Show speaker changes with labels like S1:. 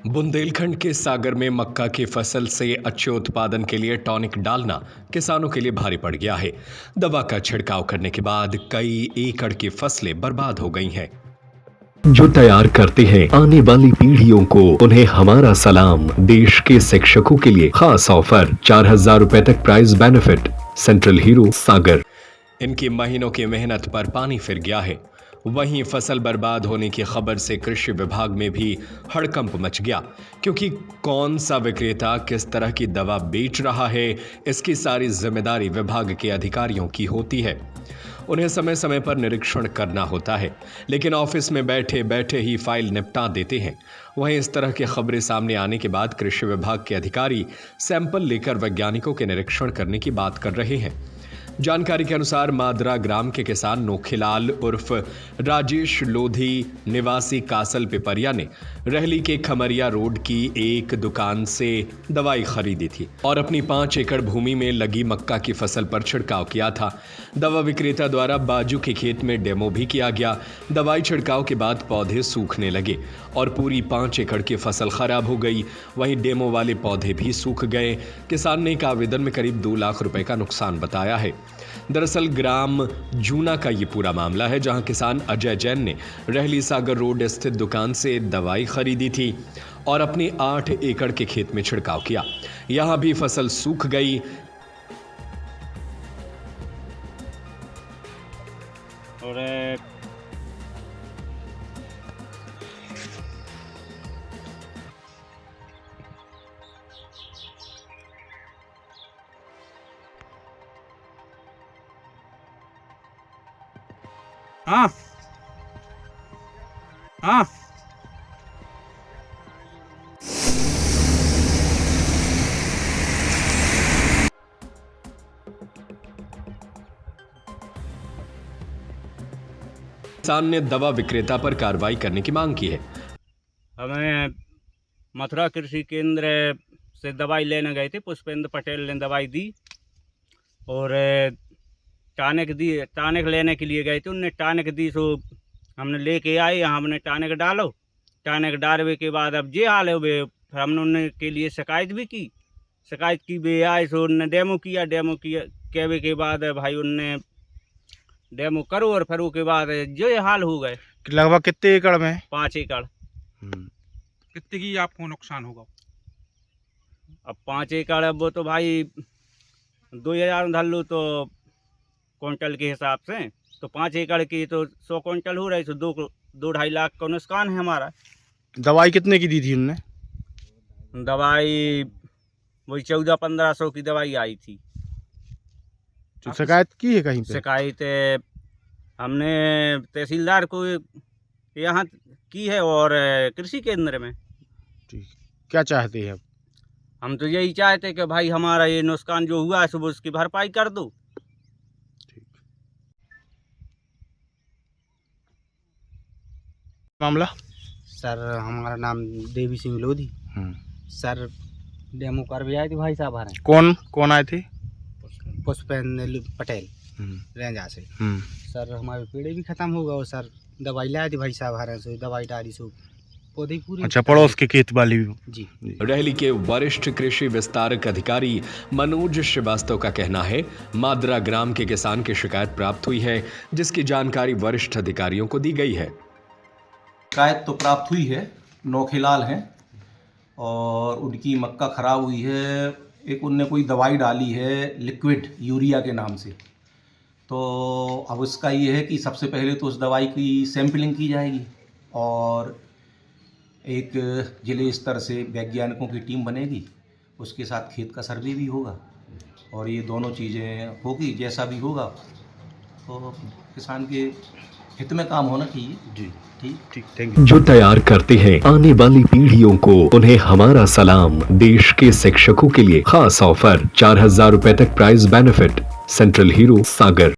S1: बुंदेलखंड के सागर में मक्का की फसल से अच्छे उत्पादन के लिए टॉनिक डालना किसानों के लिए भारी पड़ गया है। दवा का छिड़काव करने के बाद कई एकड़ की फसलें बर्बाद हो गई हैं। जो तैयार करते हैं आने वाली पीढ़ियों को, उन्हें हमारा सलाम। देश के शिक्षकों के लिए खास ऑफर, 4,000 रुपए तक प्राइज बेनिफिट। सेंट्रल हीरो सागर। इनकी महीनों की मेहनत पर पानी फिर गया है। वहीं फसल बर्बाद होने की खबर से कृषि विभाग में भी हड़कंप मच गया, क्योंकि कौन सा विक्रेता किस तरह की दवा बेच रहा है, इसकी सारी जिम्मेदारी विभाग के अधिकारियों की होती है। उन्हें समय समय पर निरीक्षण करना होता है, लेकिन ऑफिस में बैठे बैठे ही फाइल निपटा देते हैं। वहीं इस तरह की खबरें सामने आने के बाद कृषि विभाग के अधिकारी सैंपल लेकर वैज्ञानिकों के निरीक्षण करने की बात कर रहे हैं। जानकारी के अनुसार मादरा ग्राम के किसान नोखीलाल उर्फ राजेश लोधी निवासी कासल पिपरिया ने रहली के खमरिया रोड की एक दुकान से दवाई खरीदी थी और अपनी 5 एकड़ भूमि में लगी मक्का की फसल पर छिड़काव किया था। दवा विक्रेता द्वारा बाजू के खेत में डेमो भी किया गया। दवाई छिड़काव के बाद पौधे सूखने लगे और पूरी 5 एकड़ की फसल खराब हो गई। वहीं डेमो वाले पौधे भी सूख गए। किसान ने एक आवेदन में करीब 2 लाख रुपए का नुकसान बताया है। दरअसल ग्राम जूना का ये पूरा मामला है, जहां किसान अजय जैन ने रहली सागर रोड स्थित दुकान से दवाई खरीदी थी और अपने 8 एकड़ के खेत में छिड़काव किया। यहां भी फसल सूख गई।
S2: और हाँ हाँ
S1: किसान ने दवा विक्रेता पर कार्रवाई करने की मांग की है।
S2: हमें मथुरा कृषि केंद्र से दवाई लेने गए थे। पुष्पेंद्र पटेल ने दवाई दी और टानिक लेने के लिए गए थे। उनने टानिक दी, सो हमने लेके आए। यहाँ हमने टानिक डालो। टानिक डालने के बाद अब जे हाल है वे, फिर हमने उनके लिए शिकायत भी की। शिकायत की वे आए, सो उनने डेमो किया कहने के बाद भाई उनने डेमो करो और फिर उसके बाद जो ये हाल हो गए।
S3: लगभग कितने एकड़ में?
S2: 5 एकड़।
S4: कितने की आपको नुकसान होगा?
S2: अब 5 एकड़, अब वो तो भाई 2000 धर लो तो क्विंटल के हिसाब से, तो 5 एकड़ की तो 100 क्विंटल हो रही, तो 2-2.5 लाख का नुकसान है हमारा।
S3: दवाई कितने की दी थी उनने?
S2: दवाई वही 1400-1500 की दवाई आई थी।
S3: तो शिकायत की है कहीं पे?
S2: शिकायत हमने तहसीलदार को यहाँ की है और कृषि केंद्र में।
S3: ठीक, क्या चाहते हैं अब?
S2: हम तो यही चाहते कि भाई हमारा ये नुकसान जो हुआ है सुबह उसकी भरपाई कर दो।
S3: मामला?
S5: सर हमारा नाम देवी सिंह लोधी। सर डेमो कर भी आए थे भाई साहब हमारे।
S3: कौन आए थे?
S5: पुष्पेंद्र पटेल रेंजा से। सर हमारे पेड़ भी खत्म हो गए और सर दवाई लाए थे भाई साहब हमारे से। दवाई डाली सो पौधे पूरे।
S3: अच्छा, पड़ोस के खेत वाली भी?
S5: जी।
S1: रहली के वरिष्ठ कृषि विस्तारक अधिकारी मनोज श्रीवास्तव का कहना है, मादरा ग्राम के किसान की शिकायत प्राप्त हुई है, जिसकी जानकारी वरिष्ठ अधिकारियों को दी गई है।
S6: शिकायत तो प्राप्त हुई है, नोखीलाल हैं और उनकी मक्का खराब हुई है। एक उनने कोई दवाई डाली है लिक्विड यूरिया के नाम से। तो अब उसका ये है कि सबसे पहले तो उस दवाई की सैंपलिंग की जाएगी और एक जिले स्तर से वैज्ञानिकों की टीम बनेगी। उसके साथ खेत का सर्वे भी होगा और ये दोनों चीज़ें होगी। जैसा भी होगा तो किसान के हित में काम होना चाहिए।
S3: जी,
S6: ठीक।
S3: Thank you.
S1: जो तैयार करते हैं आने वाली पीढ़ियों को, उन्हें हमारा सलाम। देश के शिक्षकों के लिए खास ऑफर, 4,000 रुपए तक प्राइज बेनिफिट। सेंट्रल हीरो सागर।